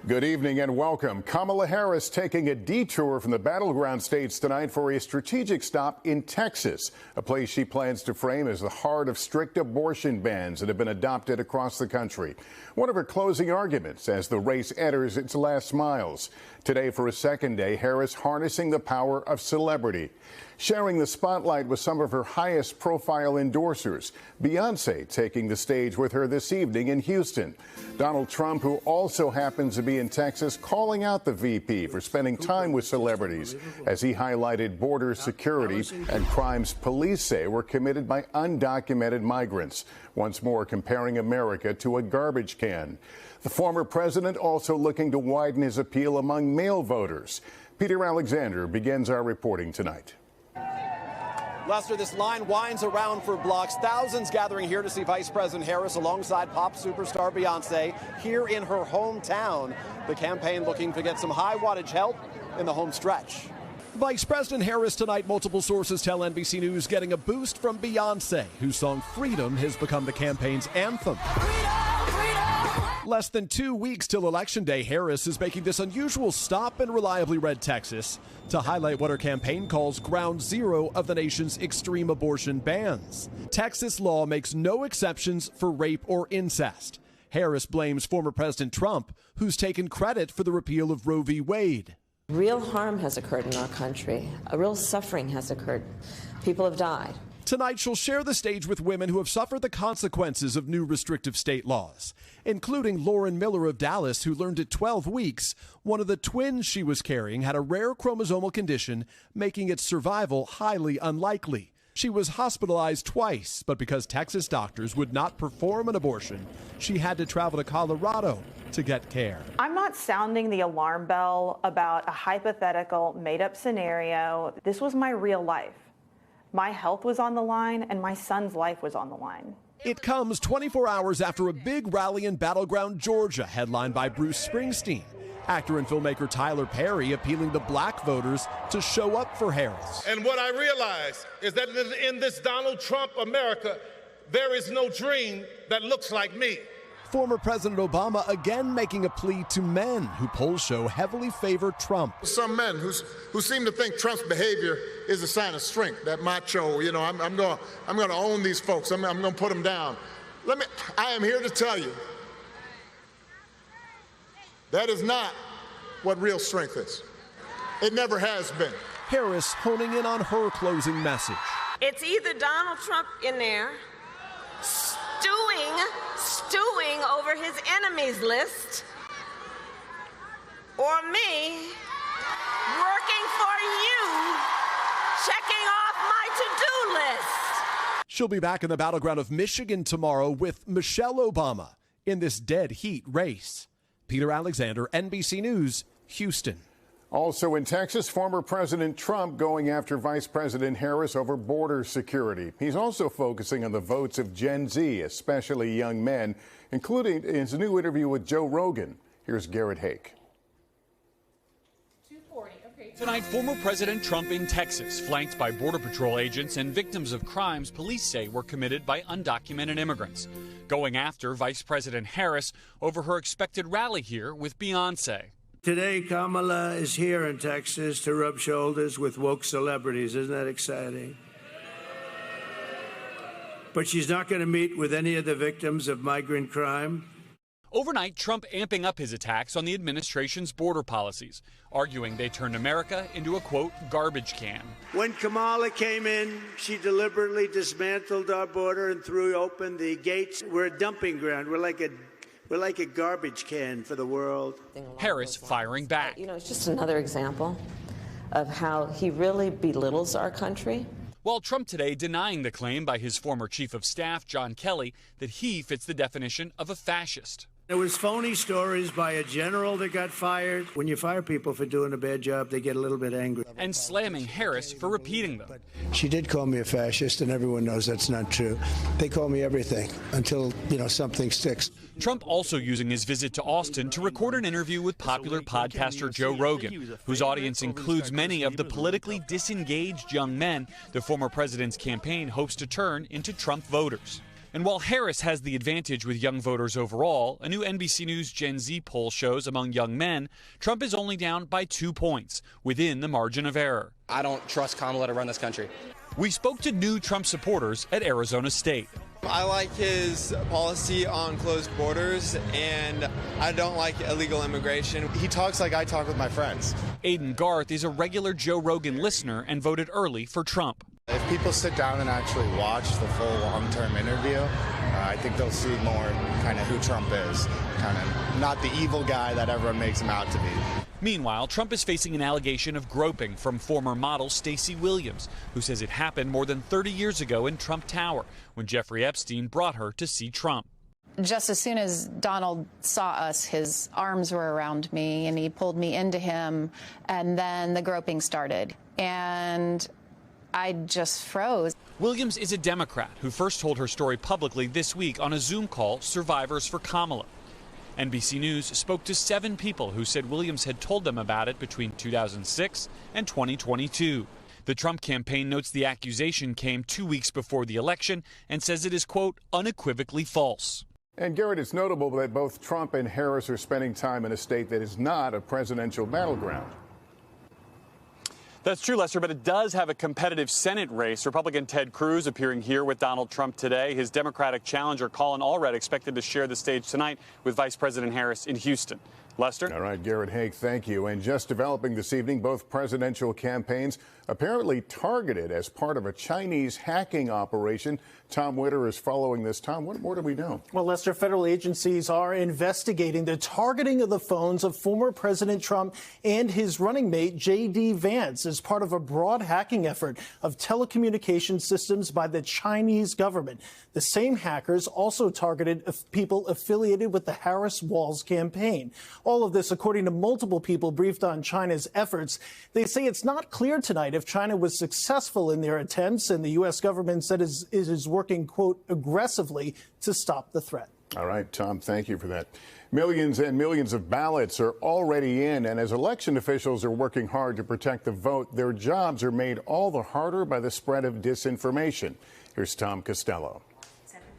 Good evening and welcome. Kamala Harris taking a detour from the battleground states tonight for a strategic stop in Texas, a place she plans to frame as the heart of strict abortion bans that have been adopted across the country. One of her closing arguments as the race enters its last miles. Today, for a second day, Harris harnessing the power of celebrity, sharing the spotlight with some of her highest profile endorsers. Beyoncé taking the stage with her this evening in Houston. Donald Trump, who also happens to be in Texas, calling out the VP for spending time with celebrities as he highlighted border security and crimes police say were committed by undocumented migrants. Once more comparing America to a garbage can. The former president also looking to widen his appeal among male voters. Peter Alexander begins our reporting tonight. Lester, this line winds around for blocks. Thousands gathering here to see Vice President Harris alongside pop superstar Beyoncé here in her hometown. The campaign looking to get some high wattage help in the home stretch. Vice President Harris tonight, multiple sources tell NBC News, getting a boost from Beyoncé, whose song Freedom has become the campaign's anthem. Less than 2 weeks till Election Day, Harris is making this unusual stop in reliably red Texas to highlight what her campaign calls ground zero of the nation's extreme abortion bans. Texas law makes no exceptions for rape or incest. Harris blames former President Trump, who's taken credit for the repeal of Roe v. Wade. Real harm has occurred in our country. A real suffering has occurred. People have died. Tonight, she'll share the stage with women who have suffered the consequences of new restrictive state laws, including Lauren Miller of Dallas, who learned at 12 weeks one of the twins she was carrying had a rare chromosomal condition, making its survival highly unlikely. She was hospitalized twice, but because Texas doctors would not perform an abortion, she had to travel to Colorado to get care. I'm not sounding the alarm bell about a hypothetical, made-up scenario. This was my real life. My health was on the line, and my son's life was on the line. It comes 24 hours after a big rally in battleground Georgia, headlined by Bruce Springsteen. Actor and filmmaker Tyler Perry appealing to black voters to show up for Harris. And what I realize is that in this Donald Trump America, there is no dream that looks like me. Former President Obama again making a plea to men who polls show heavily favor Trump. Some men who seem to think Trump's behavior is a sign of strength, that macho, you know, I'm going to own these folks. I'm going to put them down. I am here to tell you, that is not what real strength is. It never has been. Harris honing in on her closing message. It's either Donald Trump in there stewing over his enemies list, or me working for you, checking off my to-do list. She'll be back in the battleground of Michigan tomorrow with Michelle Obama in this dead heat race. Peter Alexander, NBC News, Houston. Also in Texas, former President Trump going after Vice President Harris over border security. He's also focusing on the votes of Gen Z, especially young men, including his new interview with Joe Rogan. Here's Garrett Haake. Tonight, former President Trump in Texas, flanked by Border Patrol agents and victims of crimes police say were committed by undocumented immigrants, going after Vice President Harris over her expected rally here with Beyoncé. Today, Kamala is here in Texas to rub shoulders with woke celebrities. Isn't that exciting? But she's not going to meet with any of the victims of migrant crime. Overnight, Trump amping up his attacks on the administration's border policies, arguing they turned America into a, quote, garbage can. When Kamala came in, she deliberately dismantled our border and threw open the gates. We're a dumping ground. We're like a garbage can for the world. Harris firing back. You know, it's just another example of how he really belittles our country. While Trump today denying the claim by his former chief of staff, John Kelly, that he fits the definition of a fascist. There was phony stories by a general that got fired. When you fire people for doing a bad job, they get a little bit angry. And slamming Harris for repeating them. She did call me a fascist, and everyone knows that's not true. They call me everything until, something sticks. Trump also using his visit to Austin to record an interview with popular podcaster Joe Rogan, whose audience includes many of the politically disengaged young men the former president's campaign hopes to turn into Trump voters. And while Harris has the advantage with young voters overall, a new NBC News Gen Z poll shows among young men, Trump is only down by 2 points, within the margin of error. I don't trust Kamala to run this country. We spoke to new Trump supporters at Arizona State. I like his policy on closed borders, and I don't like illegal immigration. He talks like I talk with my friends. Aiden Garth is a regular Joe Rogan listener and voted early for Trump. If people sit down and actually watch the full long-term interview, I think they'll see more kind of who Trump is, kind of not the evil guy that everyone makes him out to be. Meanwhile, Trump is facing an allegation of groping from former model Stacey Williams, who says it happened more than 30 years ago in Trump Tower when Jeffrey Epstein brought her to see Trump. Just as soon as Donald saw us, his arms were around me and he pulled me into him, and then the groping started. And I just froze. Williams is a Democrat who first told her story publicly this week on a Zoom call, Survivors for Kamala. NBC News spoke to 7 people who said Williams had told them about it between 2006 and 2022. The Trump campaign notes the accusation came 2 weeks before the election and says it is, quote, unequivocally false. And Garrett, it's notable that both Trump and Harris are spending time in a state that is not a presidential battleground. That's true, Lester, but it does have a competitive Senate race. Republican Ted Cruz appearing here with Donald Trump today. His Democratic challenger, Colin Allred, expected to share the stage tonight with Vice President Harris in Houston. Lester? All right, Garrett Haake, thank you. And just developing this evening, both presidential campaigns apparently targeted as part of a Chinese hacking operation. Tom Winter is following this. Tom, what more do we know? Well, Lester, federal agencies are investigating the targeting of the phones of former President Trump and his running mate, JD Vance, as part of a broad hacking effort of telecommunication systems by the Chinese government. The same hackers also targeted people affiliated with the Harris-Walz campaign. All of this, according to multiple people briefed on China's efforts. They say it's not clear tonight if China was successful in their attempts, and the U.S. government said it is working, quote, aggressively to stop the threat. All right, Tom, thank you for that. Millions and millions of ballots are already in, and as election officials are working hard to protect the vote, their jobs are made all the harder by the spread of disinformation. Here's Tom Costello.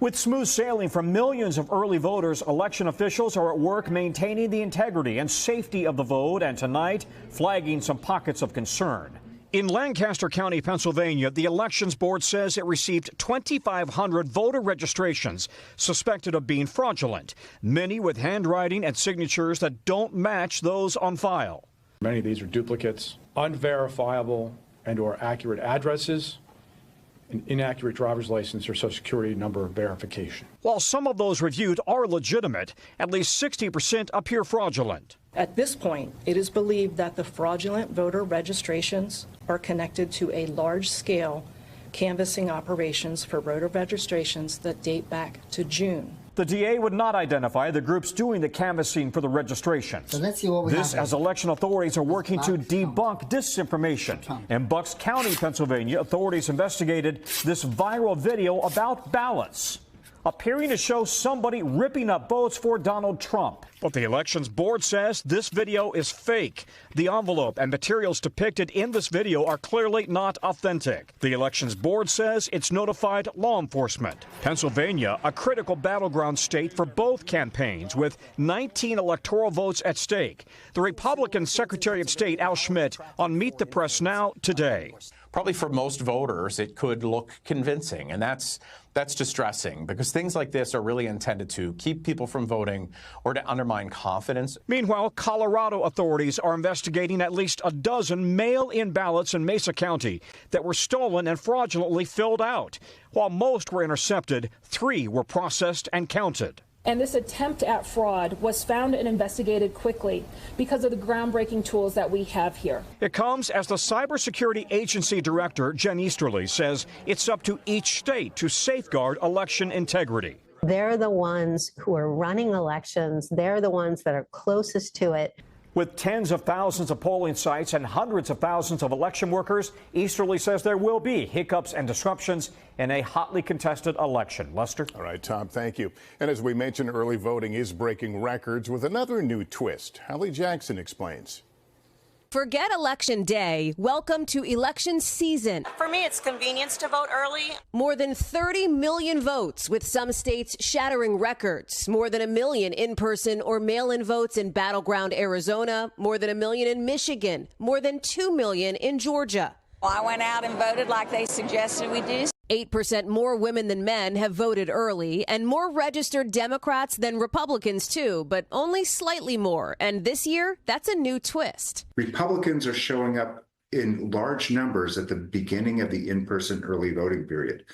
With smooth sailing for millions of early voters, election officials are at work maintaining the integrity and safety of the vote, and tonight flagging some pockets of concern. In Lancaster County, Pennsylvania, the Elections Board says it received 2,500 voter registrations suspected of being fraudulent, many with handwriting and signatures that don't match those on file. Many of these are duplicates, unverifiable and/or accurate addresses, an inaccurate driver's license or social security number verification. While some of those reviewed are legitimate, at least 60% appear fraudulent. At this point, it is believed that the fraudulent voter registrations are connected to a large-scale canvassing operations for voter registrations that date back to June. The DA would not identify the groups doing the canvassing for the registration. So let's see what we This have. as election authorities are working to debunk disinformation. In Bucks County, Pennsylvania, authorities investigated this viral video about ballots, appearing to show somebody ripping up votes for Donald Trump. But the Elections Board says this video is fake. The envelope and materials depicted in this video are clearly not authentic. The Elections Board says it's notified law enforcement. Pennsylvania, a critical battleground state for both campaigns, with 19 electoral votes at stake. The Republican Secretary of State Al Schmidt on Meet the Press Now today. Probably for most voters, it could look convincing, and that's distressing because things like this are really intended to keep people from voting or to undermine confidence. Meanwhile, Colorado authorities are investigating at least a dozen mail-in ballots in Mesa County that were stolen and fraudulently filled out. While most were intercepted, 3 were processed and counted. And this attempt at fraud was found and investigated quickly because of the groundbreaking tools that we have here. It comes as the Cybersecurity Agency Director, Jen Easterly, says it's up to each state to safeguard election integrity. They're the ones who are running elections. They're the ones that are closest to it. With tens of thousands of polling sites and hundreds of thousands of election workers, Easterly says there will be hiccups and disruptions in a hotly contested election. Lester? All right, Tom, thank you. And as we mentioned, early voting is breaking records with another new twist. Hallie Jackson explains. Forget Election Day. Welcome to election season. For me, it's convenience to vote early. More than 30 million votes, with some states shattering records. More than 1 million in-person or mail-in votes in battleground Arizona. More than 1 million in Michigan. More than 2 million in Georgia. Well, I went out and voted like they suggested we do. 8% more women than men have voted early, and more registered Democrats than Republicans, too, but only slightly more. And this year, that's a new twist. Republicans are showing up in large numbers at the beginning of the in-person early voting period.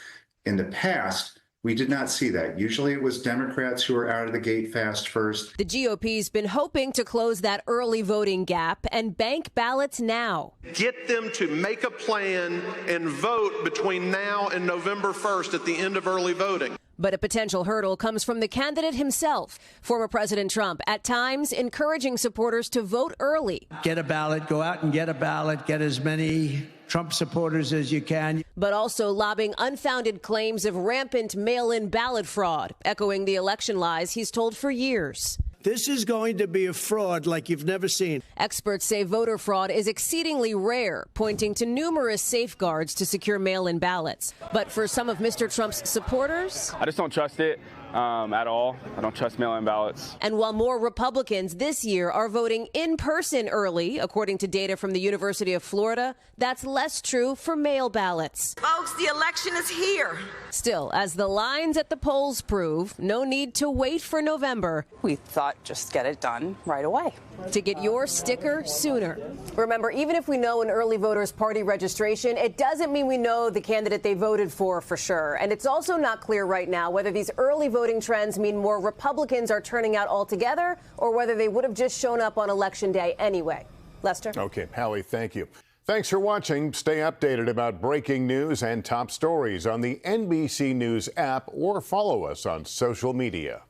In the past, we did not see that. Usually it was Democrats who were out of the gate fast first. The GOP's been hoping to close that early voting gap and bank ballots now. Get them to make a plan and vote between now and November 1st at the end of early voting. But a potential hurdle comes from the candidate himself. Former President Trump, at times, encouraging supporters to vote early. Get a ballot, go out and get a ballot, get as many Trump supporters as you can. But also lobbing unfounded claims of rampant mail-in ballot fraud, echoing the election lies he's told for years. This is going to be a fraud like you've never seen. Experts say voter fraud is exceedingly rare, pointing to numerous safeguards to secure mail-in ballots. But for some of Mr. Trump's supporters, I just don't trust it at all. I don't trust mail-in ballots. And while more Republicans this year are voting in person early, according to data from the University of Florida, that's less true for mail ballots. Folks, the election is here. Still, as the lines at the polls prove, no need to wait for November. We thought just get it done right away. To get your sticker sooner. Remember, even if we know an early voters party registration, it doesn't mean we know the candidate they voted for sure. And it's also not clear right now whether these early voting trends mean more Republicans are turning out altogether or whether they would have just shown up on Election Day anyway. Lester? Okay, Hallie, thank you. Thanks for watching. Stay updated about breaking news and top stories on the NBC News app or follow us on social media.